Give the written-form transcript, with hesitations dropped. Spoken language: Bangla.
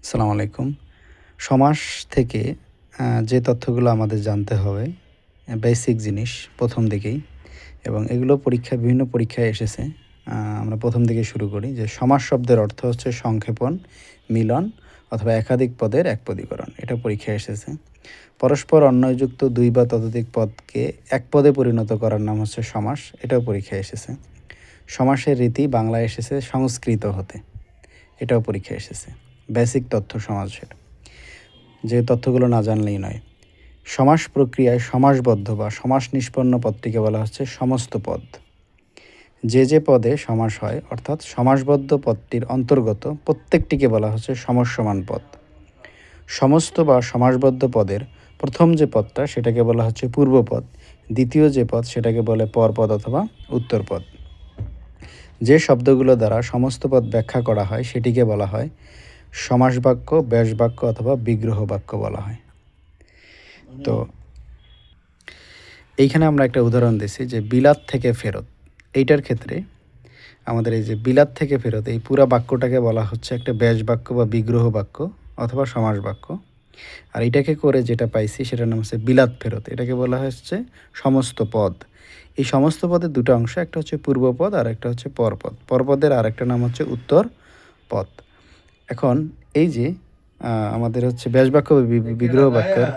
আসসালামু আলাইকুম। সমাস থেকে যে তথ্যগুলো আমাদের জানতে হবে, বেসিক জিনিস প্রথম দিকেই, এবং এগুলো বিভিন্ন পরীক্ষায় এসেছে। আমরা প্রথম দিকে শুরু করি যে সমাস শব্দের অর্থ হচ্ছে সংক্ষেপণ, মিলন অথবা একাধিক পদের একপদীকরণ। এটা পরীক্ষায় এসেছে। পরস্পর অন্বয়যুক্ত দুই বা ততোধিক পদকে এক পদে পরিণত করার নাম হচ্ছে সমাস। এটাও পরীক্ষায় এসেছে। সমাসের রীতি বাংলায় এসেছে সংস্কৃত হতে। এটাও পরীক্ষায় এসেছে। বেসিক তথ্য সমাসের, যে তথ্যগুলো না জানলেই নয়। সমাস প্রক্রিয়ায় সমাসবদ্ধ বা সমাস নিষ্পন্ন পদটিকে বলা হচ্ছে সমস্ত পদ। যে পদে সমাস হয় অর্থাৎ সমাসবদ্ধ পদটির অন্তর্গত প্রত্যেকটিকে বলা হচ্ছে সমসমান পদ। সমস্ত বা সমাসবদ্ধ পদের প্রথম যে পদটা সেটাকে বলা হচ্ছে পূর্বপদ, দ্বিতীয় যে পদ সেটাকে বলে পরপদ অথবা উত্তরপদ। যে শব্দগুলো দ্বারা সমস্ত পদ ব্যাখ্যা করা হয় সেটিকে বলা হয় সমাস বাক্য, ব্যাস বাক্য অথবা বিগ্রহ বাক্য বলা হয়। তো এইখানে আমরা একটা উদাহরণ দিছি যে বিলাত থেকে ফেরত। এইটার ক্ষেত্রে আমাদের এই যে বিলাত থেকে ফেরত এই পুরা বাক্যটাকে বলা হচ্ছে একটা ব্যাস বাক্য বা বিগ্রহ বাক্য অথবা সমাস বাক্য। আর এটাকে করে যেটা পাইছি সেটার নাম হচ্ছে বিলাত ফেরত। এটাকে বলা হচ্ছে সমস্ত পদ। এই সমস্ত পদের দুটো অংশ, একটা হচ্ছে পূর্বপদ আর একটা হচ্ছে পরপদ। পরপদের আর একটা নাম হচ্ছে উত্তর পদ। এখন এই যে আমাদের হচ্ছে ব্যাস বাক্য বিগ্রহ বাক্যের